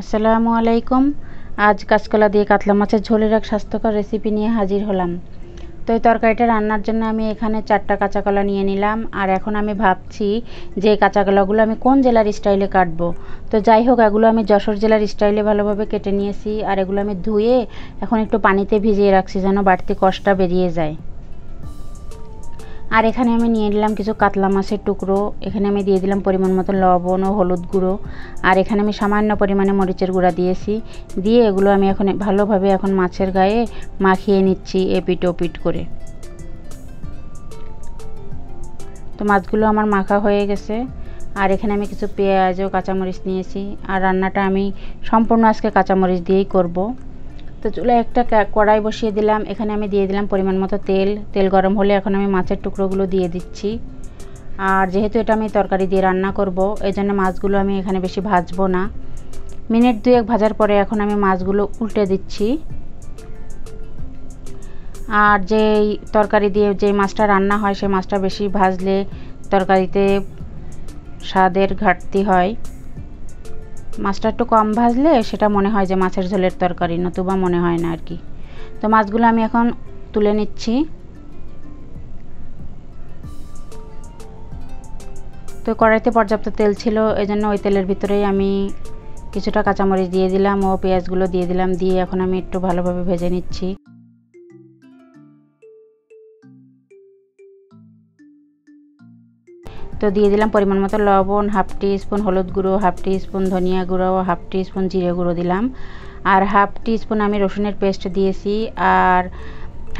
আসসালামু আলাইকুম। আজ কাঁচকলা দিয়ে কাতলা মাছের ঝোলের এক স্বাস্থ্যকর রেসিপি নিয়ে হাজির হলাম। তো এই তরকারিটা রান্নার জন্য আমি এখানে 4টা কাঁচা কলা নিয়ে নিলাম। আর এখন আমি ভাবছি যে কাঁচা কলাগুলো আমি কোন জেলার স্টাইলে কাটবো। তো যাই হোক, এগুলো আমি যশোর জেলার স্টাইলে ভালোভাবে কেটে নিয়েছি। আর এগুলো আমি ধুয়ে এখন একটু পানিতে ভিজিয়ে রাখছি যেন বাড়তি কষটা বেরিয়ে যায়। আর এখানে আমি নিয়ে নিলাম কিছু কাতলা মাছের টুকরো। এখানে আমি দিয়ে দিলাম পরিমাণ মতো লবণ ও হলুদ গুঁড়ো। আর এখানে আমি সামান্য পরিমাণে মরিচের গুঁড়া দিয়েছি। দিয়ে এগুলো আমি এখন ভালোভাবে এখন মাছের গায়ে মাখিয়ে নিচ্ছি এপিট ওপিট করে। তো মাছগুলো আমার মাখা হয়ে গেছে। আর এখানে আমি কিছু পেঁয়াজ ও কাঁচামরিচ নিয়েছি। আর রান্নাটা আমি সম্পূর্ণ আজকে কাঁচামরিচ দিয়েই করব। তো চুলায় একটা কড়াই বসিয়ে দিলাম। এখানে আমি দিয়ে দিলাম পরিমাণ মতো তেল গরম হলে এখন আমি মাছের টুকরোগুলো দিয়ে দিচ্ছি। আর যেহেতু এটা আমি তরকারি দিয়ে রান্না করব, এই জন্য মাছগুলো আমি এখানে বেশি ভাজবো না। মিনিট 2 ভাজার পরে এখন আমি মাছগুলো উল্টে দিচ্ছি। আর যেই তরকারি দিয়ে যে মাছটা রান্না হয় সেই মাছটা বেশি ভাজলে তরকারিতে স্বাদের ঘাটতি হয়। মাছটা একটু কম ভাজলে সেটা মনে হয় যে মাছের ঝোলের তরকারি, নতুবা মনে হয় না আর কি। তো মাছগুলো আমি এখন তুলে নিচ্ছি। তো কড়াইতে পর্যাপ্ত তেল ছিল, এজন্য ওই তেলের ভিতরেই আমি কিছুটা কাঁচামরিচ দিয়ে দিলাম ও পেঁয়াজগুলো দিয়ে দিলাম। দিয়ে এখন আমি একটু ভালোভাবে ভেজে নিচ্ছি। তো দিয়ে দিলাম পরিমাণ মতো লবণ, হাফ টি স্পুন হলুদ গুঁড়ো, হাফ টি স্পুন ধনিয়া গুঁড়ো, হাফ টি স্পুন জিরে গুঁড়ো দিলাম। আর হাফ টি স্পুন আমি রসুনের পেস্ট দিয়েছি। আর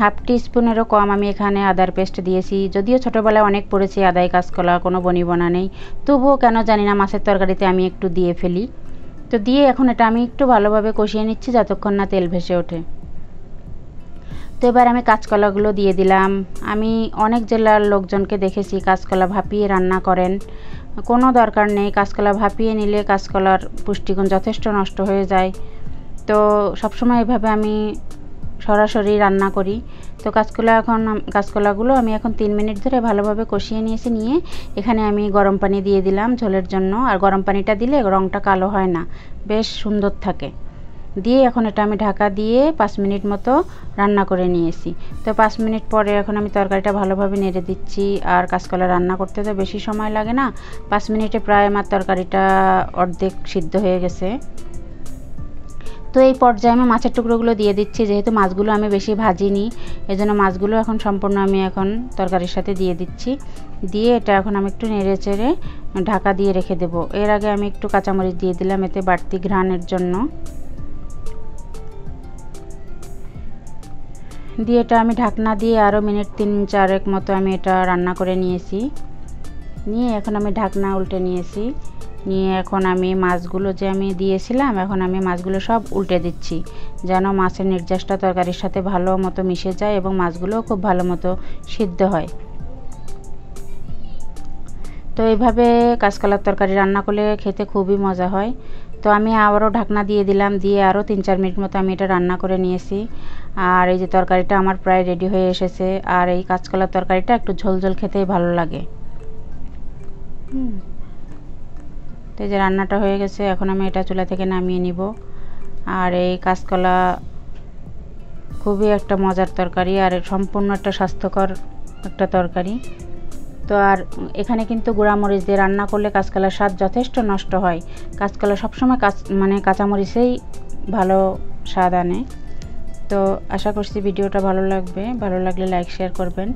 হাফ টি স্পুনেরও কম আমি এখানে আদার পেস্ট দিয়েছি। যদিও ছোটোবেলায় অনেক পড়েছি আদায় কাঁচকলা, কোনো বনিবনা নেই, তবুও কেন জানি না মাছের তরকারিতে আমি একটু দিয়ে ফেলি। তো দিয়ে এখন এটা আমি একটু ভালোভাবে কষিয়ে নিচ্ছি যতক্ষণ না তেল ভেসে ওঠে। তো এবার আমি কাঁচকলাগুলো দিয়ে দিলাম। আমি অনেক জেলার লোকজনকে দেখেছি কাঁচকলা ভাপিয়ে রান্না করেন। কোনো দরকার নেই, কাঁচকলা ভাপিয়ে নিলে কাঁচকলার পুষ্টিগুণ যথেষ্ট নষ্ট হয়ে যায়। তো সবসময় এভাবে আমি সরাসরি রান্না করি। তো কাঁচকলাগুলো আমি এখন 3 মিনিট ধরে ভালোভাবে কষিয়ে নিয়ে এখানে আমি গরম পানি দিয়ে দিলাম ঝোলের জন্য। আর গরম পানিটা দিলে রঙটা কালো হয় না, বেশ সুন্দর থাকে। দিয়ে এখন এটা আমি ঢাকা দিয়ে 5 মিনিট মতো রান্না করে নিয়েছি। তো 5 মিনিট পরে এখন আমি তরকারিটা ভালোভাবে নেড়ে দিচ্ছি। আর কাঁচকলা রান্না করতে তো বেশি সময় লাগে না, 5 মিনিটে প্রায় আমার তরকারিটা অর্ধেক সিদ্ধ হয়ে গেছে। তো এই পর্যায়ে আমি মাছের টুকরোগুলো দিয়ে দিচ্ছি। যেহেতু মাছগুলো আমি বেশি ভাজিনি, এজন্য মাছগুলো এখন সম্পূর্ণ আমি এখন তরকারির সাথে দিয়ে দিচ্ছি। দিয়ে এটা এখন আমি একটু নেড়ে চেড়ে ঢাকা দিয়ে রেখে দেব। এর আগে আমি একটু কাঁচামরিচ দিয়ে দিলাম এতে বাড়তি ঘ্রাণের জন্য। দিয়ে এটা আমি ঢাকনা দিয়ে আরও মিনিট 3-4 মতো আমি এটা রান্না করে নিয়েছি। নিয়ে এখন আমি ঢাকনা উল্টে নিয়েছি। নিয়ে এখন আমি মাছগুলো যে আমি দিয়েছিলাম, এখন আমি মাছগুলো সব উল্টে দিচ্ছি যেন মাছের নির্যাসটা তরকারির সাথে ভালো মতো মিশে যায় এবং মাছগুলোও খুব ভালো মতো সিদ্ধ হয়। তো এইভাবে কাঁচকলার তরকারি রান্না করলে খেতে খুবই মজা হয়। তো আমি আবারও ঢাকনা দিয়ে দিলাম। দিয়ে আরও 3-4 মিনিট মতো আমি এটা রান্না করে নিয়েছি। আর এই যে তরকারিটা আমার প্রায় রেডি হয়ে এসেছে। আর এই কাঁচকলার তরকারিটা একটু ঝোল ঝোল খেতেই ভালো লাগে। তো এই যে রান্নাটা হয়ে গেছে, এখন আমি এটা চুলা থেকে নামিয়ে নিব। আর এই কাঁচকলা খুবই একটা মজার তরকারি আর সম্পূর্ণ একটা স্বাস্থ্যকর একটা তরকারি। তো আর এখানে কিন্তু গুঁড়ামরিচ দিয়ে রান্না করলে কাঁচকলার স্বাদ যথেষ্ট নষ্ট হয়। কাঁচকলা সবসময় কাঁচামরিচেই ভালো স্বাদ আনে। তো আশা করছি ভিডিওটা ভালো লাগবে। ভালো লাগলে লাইক শেয়ার করবেন।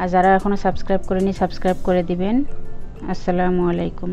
আর যারা এখনও সাবস্ক্রাইব করেনি সাবস্ক্রাইব করে দিবেন। আসসালামু আলাইকুম।